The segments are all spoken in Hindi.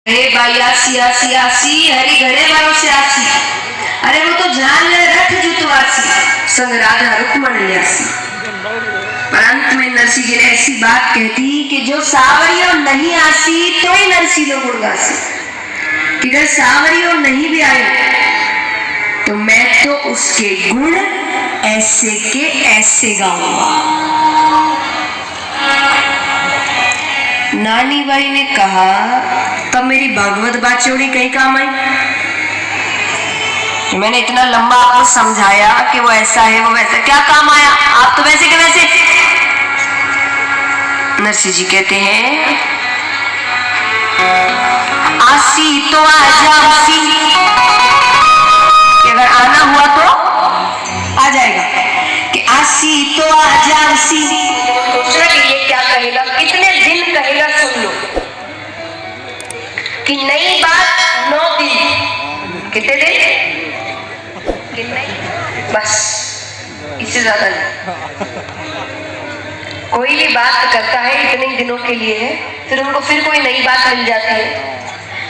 अरे भाई आसी आसी आसी हरी घड़े भरोसे आसी। अरे वो तो जान ले रथ जुतवासी संग राधा रुक्मण ल्यासी। पर अंत में नरसी जी ने ऐसी बात कहती कि जो सावरियों नहीं आसी तो ही नरसी लोग गुणगासी, कि अगर सावरियों नहीं भी आए तो मैं तो उसके गुण ऐसे के ऐसे गाऊंगा। नानी बाई ने कहा तब मेरी भागवत बाचौड़ी कहीं काम आई। मैंने इतना लंबा आपको समझाया कि वो ऐसा है वो वैसा, क्या काम आया? आप तो वैसे के वैसे। नरसी जी कहते हैं आसी तो आ जासी, कि अगर आना हुआ तो आ जाएगा, कि आसी तो आ जासी। सोच रहा कि ये क्या कहेगा, कितने दिन कहेगा सुन लो, कि नई बात 9 दिन, कितने दिन? बस इससे ज्यादा नहीं। कोई भी बात करता है इतने दिनों के लिए है, फिर उनको फिर कोई नई बात मिल जाती है।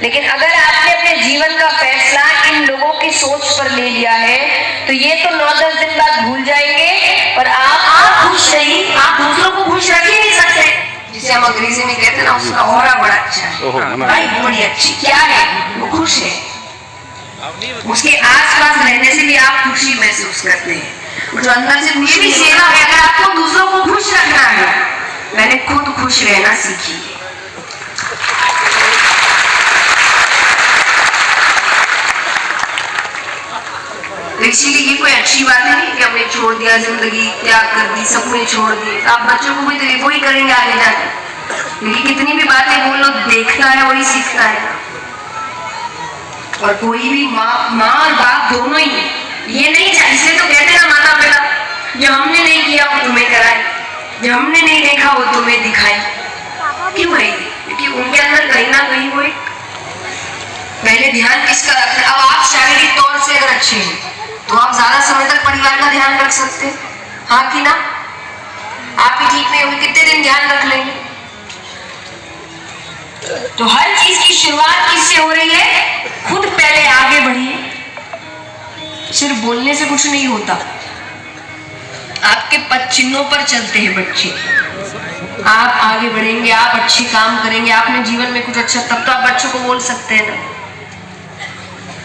लेकिन अगर आपने अपने जीवन का फैसला इन लोगों की सोच पर ले लिया है तो ये तो 9-10 दिन बाद भूल जाएंगे, पर आप खुश नहीं, आप दूसरों को खुश रख ही नहीं सकते। जिसे हम अंग्रेजी में कहते हैं ना, उसका ऑरा बड़ा अच्छा है, भाई बड़ी अच्छी क्या है, वो खुश है। उसके आसपास रहने से भी आप खुशी महसूस करते हैं। जो अंदर से खुशी भी सेवा है, अगर आपको दूसरों को खुश रखना है, मैंने खुद खुश रहना सीखी। इसीलिए ये कोई अच्छी बात नहीं कि हमने छोड़ दिया, जिंदगी त्याग कर दी, सपने छोड़ दिए। आप बच्चों को भी तो वही करेंगे आगे जाके, क्योंकि कितनी भी बातें बोलो, देखता है वही सीखता है। और कोई भी माँ और बाप दोनों ही ये नहीं चाहिए। इसलिए तो कहते हैं ना माता पिता, जो हमने नहीं किया वो तुम्हें कराए, जो हमने नहीं देखा वो तुम्हें दिखाए। क्यों है? क्योंकि उनके अंदर कहीं ना कहीं वो पहले ध्यान किसका रखना। अब आप शारीरिक तौर से अगर अच्छे हैं तो आप ज्यादा समय तक परिवार का ध्यान रख सकते हैं, हाँ कि ना? आप ही ठीक नहीं होंगे, कितने दिन ध्यान रख लेंगे? तो हर चीज की शुरुआत किससे हो रही है? खुद पहले आगे बढ़िए। सिर्फ बोलने से कुछ नहीं होता, आपके पद चिन्हों पर चलते हैं बच्चे। आप आगे बढ़ेंगे, आप अच्छे काम करेंगे, आपने जीवन में कुछ अच्छा, तब तो आप बच्चों को बोल सकते हैं ना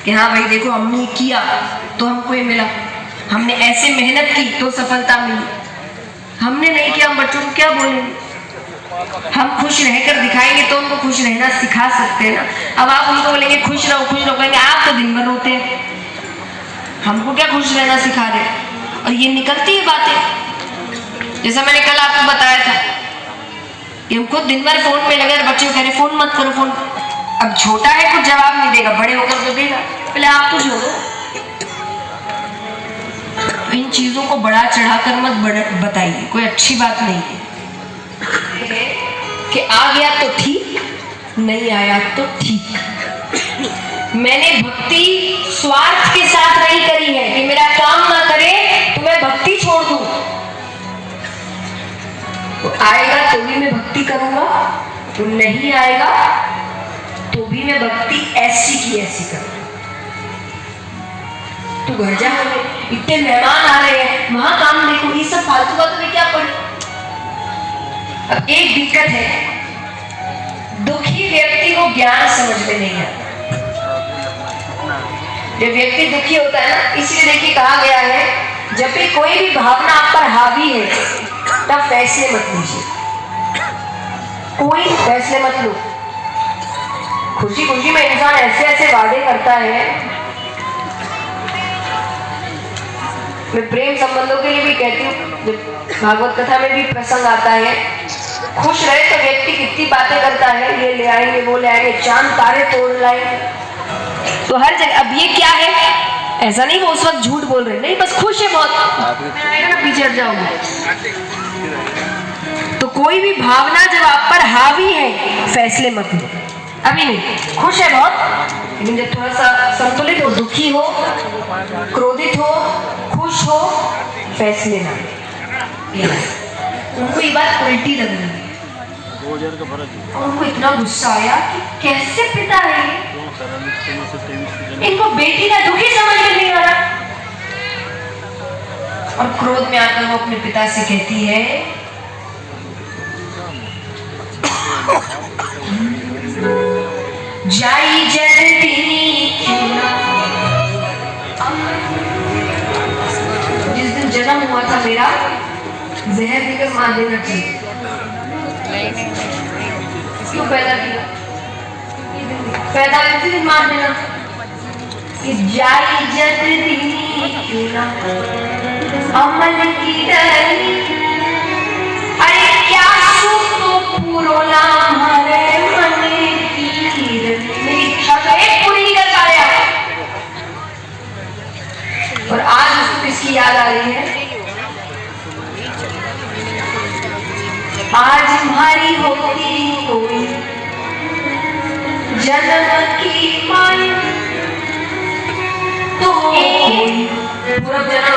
कि हाँ भाई देखो हमने किया तो हमको ये मिला, हमने ऐसे मेहनत की तो सफलता मिली। हमने नहीं किया, हम बच्चों को क्या बोलेंगे? हम खुश रहकर दिखाएंगे तो उनको खुश रहना सिखा सकते हैं ना। अब आप उनको बोलेंगे खुश रहो खुश रहो, कहेंगे आप तो दिन भर रोते हैं, हमको क्या खुश रहना सिखा रहे? और ये निकलती है बातें। जैसा मैंने कल आपको बताया था कि हम खुद दिन भर फोन में लगे, बच्चे को कह रहे फोन मत करो, फोन। अब छोटा है कुछ जवाब नहीं देगा, बड़े होकर तो देगा, पहले आप तो जोड़ो। इन चीजों को बढ़ा चढ़ाकर मत बताइए, कोई अच्छी बात नहीं है। कि आ गया तो ठीक, नहीं आया तो ठीक। मैंने भक्ति स्वार्थ के साथ नहीं करी है कि मेरा काम ना करे तो मैं भक्ति छोड़ दूं। तो आएगा तो भी मैं भक्ति करूंगा, तो नहीं आएगा तो भी मैं भक्ति ऐसी की ऐसी करूंगा। तो घर जा, इतने मेहमान आ रहे हैं, वहां काम देखो, ये सब फालतू बातों में क्या पड़े। अब एक दिक्कत है, दुखी व्यक्ति को ज्ञान समझ में नहीं आता। जब व्यक्ति दुखी होता है ना, इसलिए देखिए कहा गया है जब भी कोई भी भावना आप पर हावी है तब फैसले मत लीजिए, कोई फैसले मत लो। खुशी खुशी में इंसान ऐसे ऐसे वादे करता है। मैं प्रेम संबंधों के लिए भी कहती हूँ, जब भागवत कथा में भी प्रसंग आता है, खुश रहे तो व्यक्ति कितनी बातें करता है, ये ले आएंगे वो ले आएंगे, चांद तारे तोड़ लाएंगे, तो हर जगह। अब ये क्या है? ऐसा नहीं वो उस वक्त झूठ बोल रहे, नहीं बस खुश है बहुत, ना पीछे हट जाओगे। तो कोई भी भावना जब आप पर हावी है फैसले मत लो। अभी नहीं, खुश है बहुत, लेकिन जब थोड़ा सा संतुलित हो, दुखी हो, क्रोधित हो, खुश हो, फैसले ना। उनको ये बात उल्टी लग रही है, 2000 का फर्क है। उनको इतना गुस्सा आया कि कैसे पिता है ये, इनको बेटी का दुख ही समझ में नहीं आ रहा। और क्रोध में आकर वो अपने पिता से कहती है, जाई जल्दी क्यों ना। जिस दिन जन्म हुआ था मेरा, जहर देकर मार देना चाहिए। क्यों पैदा किया? पैदा उसी दिन मार देना। जाई जल्दी क्यों ना अमल की डरी, अरे क्या सुख तो पूरो ना हमारे मन की। मेरी इच्छा तो एक पूरी नहीं कर पाया। और आज उसको किसकी याद आ रही है? आज हमारी होती कोई जन्म की माई तो कोई पूरा जन्म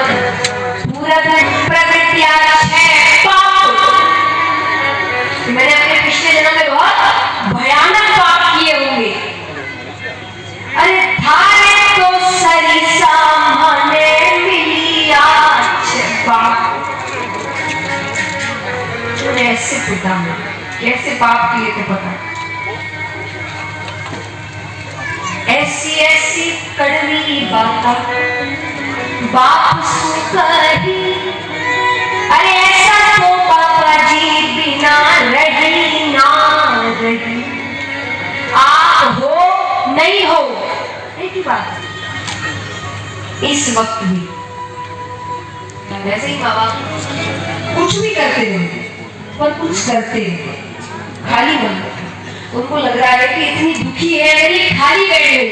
पूरा प्रकृतिया है पाप। मैंने अपने पिछले जन्म में बहुत भयानक पाप किए होंगे। अरे थारे तो सरिसा मने मिली आज पाप। ऐसे पिता में कैसे पाप किए थे पता? ऐसी ऐसी कड़वी बात बाप सुकही, अरे ऐसा तो पापा जी बिना रही ना रही। आप हो नहीं हो एक ही बात। इस वक्त भी वैसे ही माँ बाप कुछ भी करते रहते पर कुछ करते नहीं, खाली मन। उनको लग रहा है कि इतनी दुखी है, मेरी खाली बैठ गई,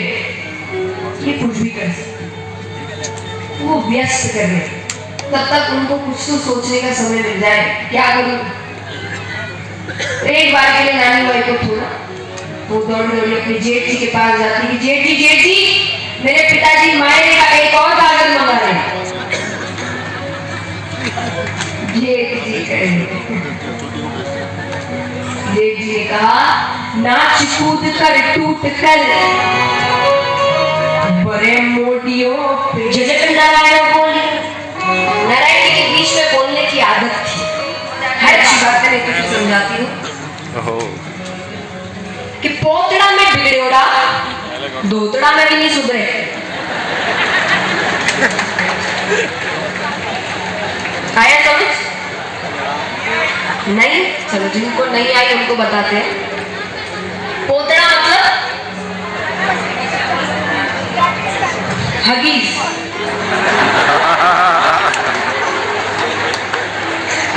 ये कुछ भी कर सकते, वो व्यस्त कर रहे। तब तक उनको कुछ तो सोचने का समय मिल जाए, क्या करूं। एक बार के लिए नानी भाई को छोड़ा, वो दौड़ दौड़ी अपने जेठ जी के पास जाती कि जेठ जी मेरे पिताजी मायने का एक और कागज मंगा रहे हैं। जेठ जी ने कहा, नाच कूद कर टूट कर बड़े मोटियों जजक नारायण बोली। नारायण के बीच में बोलने की आदत थी। हर अच्छी बात मैं तुझे समझाती हूँ कि पोतड़ा में बिगड़ोड़ा धोतड़ा में भी नहीं सुधरे। आया समझ? नहीं? चलो जिनको नहीं आई उनको बताते हैं। पोतड़ा मतलब हगीज।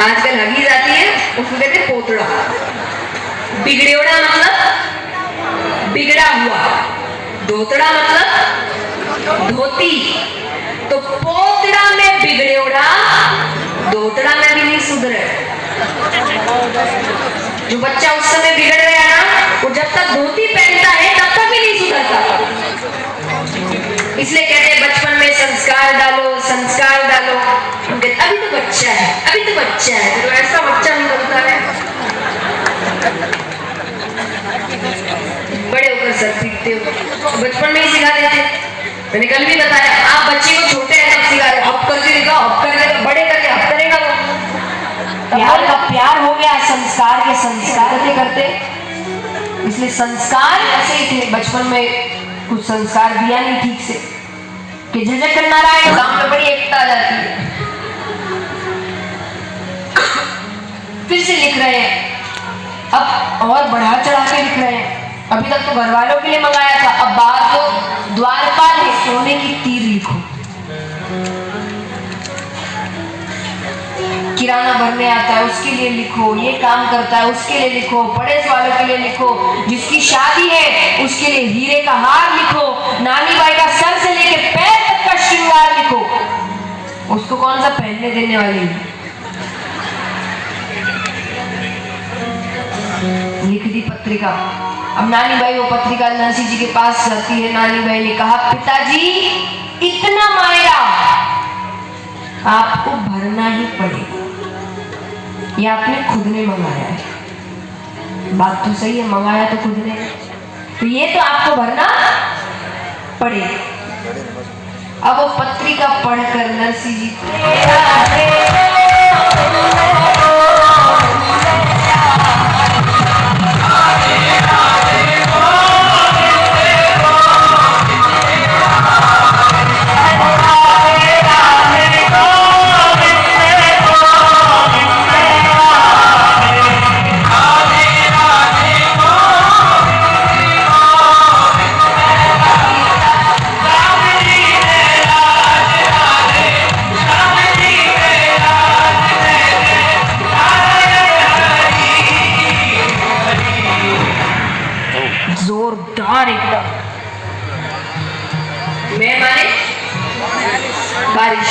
आजकल हगीज आती है, उसको कहते हैं पोतड़ा। बिगड़ोड़ा मतलब बिगड़ा हुआ, धोतड़ा मतलब धोती। तो पोतड़ा में बिगड़ोड़ा धोतड़ा में भी नहीं सुधरे। जो बच्चा उस समय बिगड़ गया ना, वो जब तक धोती पहनता है तब तक भी नहीं सुधरता। इसलिए कहते हैं बचपन में संस्कार डालो, संस्कार डालो। अभी तो बच्चा है, अभी तो बच्चा है, तो ऐसा बच्चा नहीं बनता है। बड़े होकर सर सीखते हो, बचपन में ही सिखा देते। मैंने कल भी बताया, आप बच्चे को छोटे हैं तब सिखा रहे, अब करके दिखाओ, अब करके, बड़े करके अब करेगा वो। प्यार का प्यार हो गया, संस्कार के संस्कार करते करते। इसलिए संस्कार ऐसे ही थे। बचपन में कुछ संस्कार दिया नहीं ठीक से कि झझक करना रहा है, गांव में बड़ी एकता आ जाती है। फिर से लिख रहे हैं, अब और बढ़ा चढ़ा के लिख रहे हैं। अभी तक तो घर वालों के लिए मंगाया था, अब बाहर तो द्वारपाल है, सोने की तीर लिखो। किराना भरने आता है उसके लिए लिखो, ये काम करता है उसके लिए लिखो, पड़ोस वालों के लिए लिखो, जिसकी शादी है उसके लिए हीरे का हार लिखो, नानी बाई का सर से लेके पैर तक का श्रृंगार लिखो। उसको कौन सा पहनने देने वाली है? लिख दी पत्रिका। अब नानी बाई वो पत्रिका नरसी जी के पास जाती है। नानी बाई ने कहा, पिताजी इतना मायरा आपको भरना ही पड़ेगा, ये आपने खुद ने मंगाया है। बात तो सही है, मंगाया तो खुद ने, तो ये तो आपको भरना पड़ेगा। अब वो पत्रिका पढ़कर नरसी जी जोरदार एकदम। मैं माने बारिश,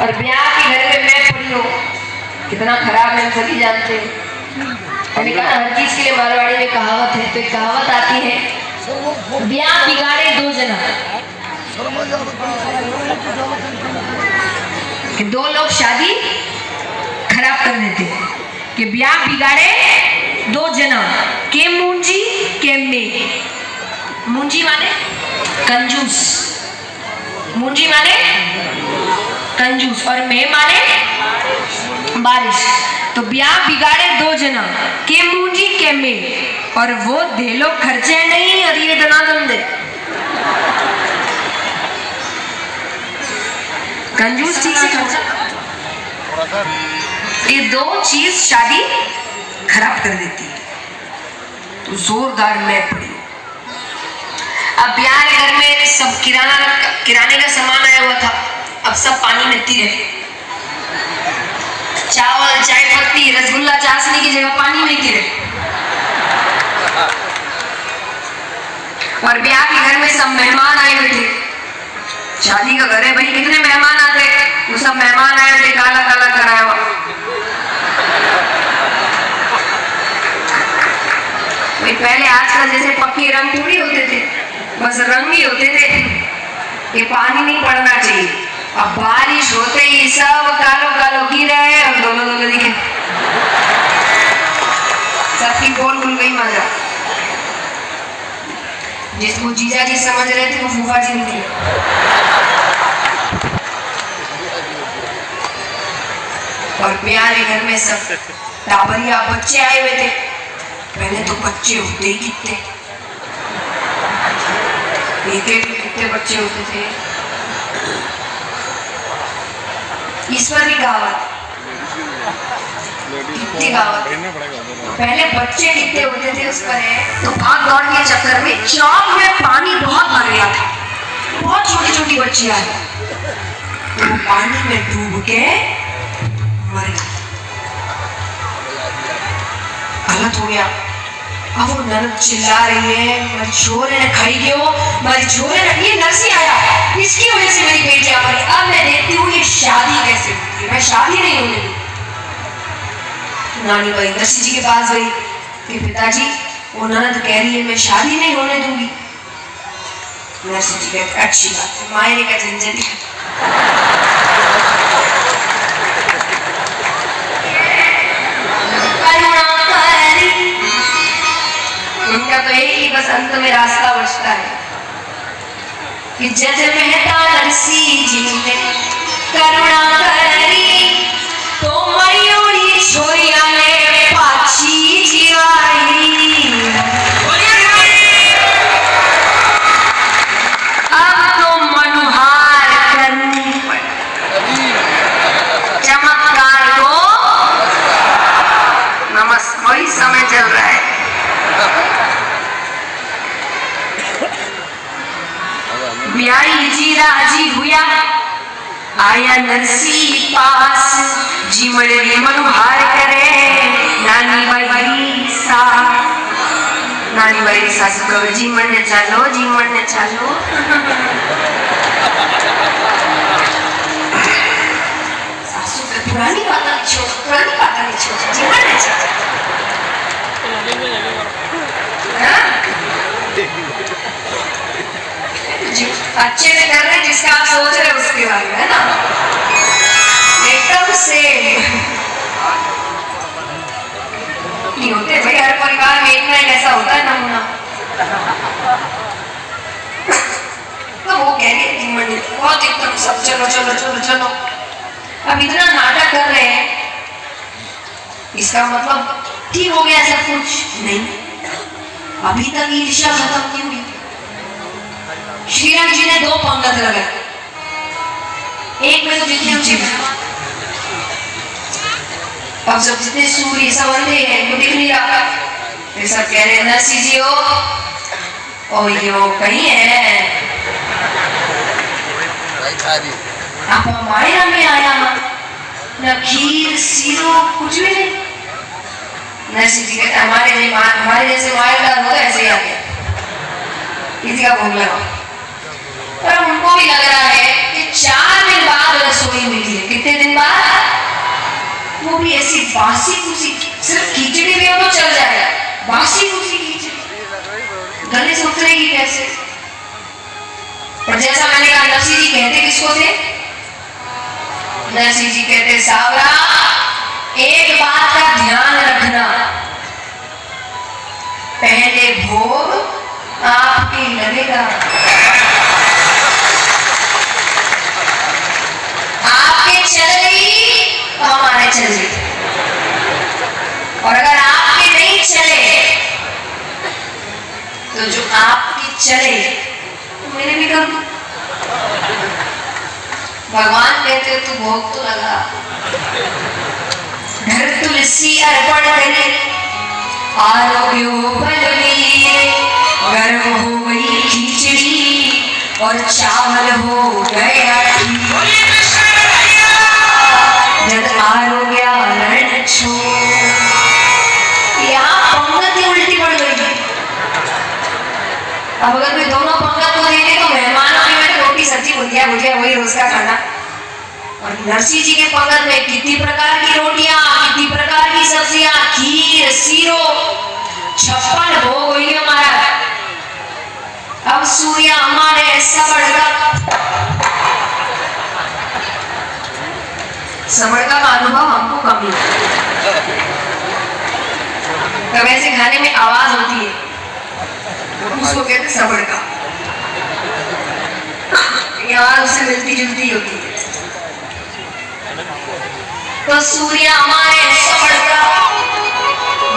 और ब्याह के घर में मैं पड़ी हूँ, कितना खराब है सभी जानते हैं। मैंने कहा हर चीज के लिए मारवाड़ी में कहावत है, तो एक कहावत आती है, ब्याह बिगाड़े दो जना, कि दो लोग शादी खराब कर देते, कि ब्याह बिगाड़े दो जना, के मुंजी के में। मुंजी माने कंजूस, मुंजी माने कंजूस, और मैं माने बारिश। तो ब्याह बिगाड़े दो जना, के मुंजी के में, और वो दे लो खर्चे नहीं, और ये दनादन दे। कंजूस ठीक से खर्चा, ये दो चीज शादी खराब कर देती है। तो जोरदार मैं पड़ी। अब ब्याह के घर में सब किराने का सामान आया हुआ था, अब सब पानी में तीरे, चावल चाय पत्ती रसगुल्ला चाशनी की जगह पानी में तीरे। और ब्याह के घर में सब मेहमान आए हुए थे, शादी का घर है भाई, कितने मेहमान आते, वो सब मेहमान आए थे, काला काला कराया हुआ। पहले आजकल जैसे पक्के रंग थोड़ी होते थे, बस रंग ही होते थे, ये पानी नहीं पड़ना चाहिए। अब बारिश होते ही सब कालो कालो गिरे और दोनों दोनों दिखे, सबकी बोल खुल गई मजा। जिसको जीजा जी समझ रहे थे वो फूफा जी निकले। और प्यारे घर में सब टाबरिया बच्चे आए हुए थे। पहले तो बच्चे होते ही कितने, एक कितने बच्चे होते थे। ईश्वर की कहावत, पहले बच्चे कितने होते थे उस पर है। तो भाग दौड़ के चक्कर में चौक में पानी बहुत भर गया था, बहुत छोटी छोटी बच्चियां आई, तो पानी में डूब के मर गई। गलत हो गया। अब वो ननद चिल्ला रही है, मेरी छोरे ने खड़ी क्यों, मेरी छोरे ने, ये नरसी आया, इसकी वजह से मेरी बेटियां मरी। अब मैं देखती हूँ ये शादी कैसे होती है, मैं शादी नहीं होने दूँ। नानी भाई नरसी जी के पास गई कि पिताजी वो ननद कह रही है मैं शादी नहीं होने दूंगी। नरसी जी कहते अच्छी बात है, मायने का झंझट है। उनका तो एक ही बस अंत में रास्ता बचता है कि जज मेहता नरसी जी ने करुणा करी, तो मयूरी छोरिया ने पाछी जिवाई। अब तो मनुहार करनी पड़ी, चमत्कार को नमस्कार, वही समय चल रहा है। ब्याई जी राजी हुआ, आया नरसी पास, जीमड़ी मनुहार करे, नानी बाई सा, नानी बाई सासू कहो जीमड़ ने चालो, जीमड़ ने चालो। सासू पे पुरानी बात नहीं छोड़, पुरानी बात नहीं छोड़, जीमड़ ने चालो। अच्छे से कर रहे जिसका आप सोच रहे उसके बारे में, है ना, एकदम से। नहीं होते भाई, हर परिवार में एक ना एक ऐसा होता है नमूना। तो वो कह रही है बहुत एकदम सब चलो चलो चलो चलो। अब इतना नाटक कर रहे हैं, इसका मतलब ठीक हो गया सब कुछ? नहीं, अभी तक ईर्ष्या खत्म नहीं हुई। श्री राम जी ने 2 पंगत लगाए, एक में तो जितने ऊंचे अब सब जितने सूर्य सवरते हैं वो दिख नहीं रहा, फिर सब कह रहे हैं नरसिंह जी ओ यो कहीं है आप हमारे में आया न खीर सीरो कुछ भी नहीं। नरसिंह जी कहते हमारे जैसे मायरदार हो ऐसे ही आ गया, किसी का भोग लगा। पर उनको भी लग रहा है कि 4 दिन बाद रसोई मिली है। कितने दिन बाद? वो भी ऐसी बासी कुसी, सिर्फ खिचड़ी भी हो तो चल जाएगा, बासी कुसी खिचड़ी गले से उतरेगी कैसे? और जैसा मैंने कहा, नरसिंह जी कहते किसको थे? नरसिंह जी कहते सावरा एक बात का ध्यान रखना, पहले भोग आपके लगेगा, आपके चल गई तो हमारे चल गई, और अगर आपके नहीं चले तो जो आपके चले तो मेरे भी कर दो। भगवान कहते हो तू भोग तो लगा, घर तुलसी अर्पण करे आरोग्य बलवीर, गर्म हो गई खिचड़ी और चावल हो गया जब आरोग्य रण छोड़। यहाँ पंगत ही उल्टी पड़ गई। अब अगर कोई दोनों पंगत को देखे तो मेहमानों में रोटी सब्जी भुजिया भुजिया वही रोज का खाना, और नरसिंह जी के पंगत में कितनी प्रकार की रोटियां, कितनी प्रकार की सब्जियां, खीर सीरो 56 भोग हुई हमारा। अब सूर्य हमारे समड़का का अनुभव हमको कम ही तब ऐसे खाने में आवाज होती है उसको कहते समड़का, ये आवाज उससे मिलती जुलती होती है। तो सूर्य हमारे समड़का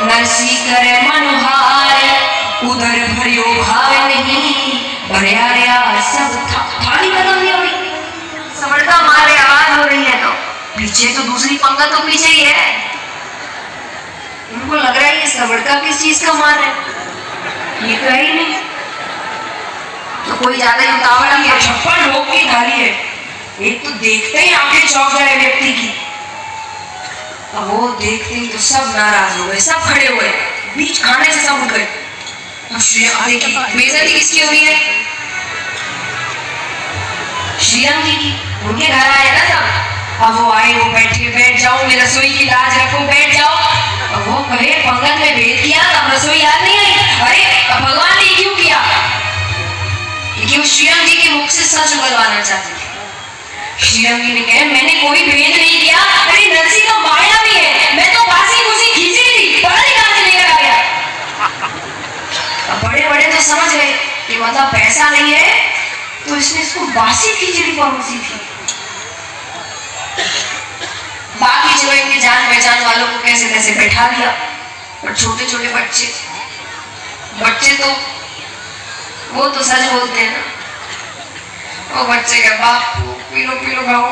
नरसिंह करे मनोहार, उधर भरियो भाव नहीं भरिया सब थाली खत्म नहीं हो रही, समड़का मारे आवाज हो रही है तो पीछे तो दूसरी पंगत तो पीछे ही है। उनको लग रहा है ये समड़का किस चीज का मार है, ये तो ही नहीं। तो कोई ज्यादा उतावला है, 56 भोग की थाली है, एक तो देखते ही आंखें चौंक जाए व्यक्ति की। अब वो देखते ही तो सब नाराज हो गए, सब खड़े हुए, बीच खाने से सब उठ गए। देखिए बेइज्जती किसकी हो रही है? श्री राम जी की, उनके घर आए ना सब। अब वो आए, वो बैठे, बैठ जाओ मैं रसोई की लाज रखो, बैठ जाओ। अब वो कहे पंगत में भेद किया तब रसोई याद नहीं आई। अरे भगवान ने क्यों किया? क्योंकि वो श्री राम जी के मुख से सच उगलवाना चाहते थे। श्री राम जी ने कहा मैंने कोई भेद नहीं किया, अरे नरसिंह तो माया भी है, मैं तो बासी कुसी खींची थी, पता नहीं कहां से लेकर आ गया। बड़े बड़े तो समझ गए कि मतलब पैसा नहीं है तो इसने इसको बासी खिचड़ी परोसी थी। बाकी जो इनके जान पहचान वालों को कैसे कैसे बैठा दिया, और छोटे छोटे बच्चे तो वो तो सच बोलते हैं ना, वो बच्चे का बाप पीलो पीलो खाओ,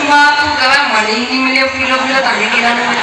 बाप को कहा मन ही नहीं मिले, पीलो पीलो ताने के गाने में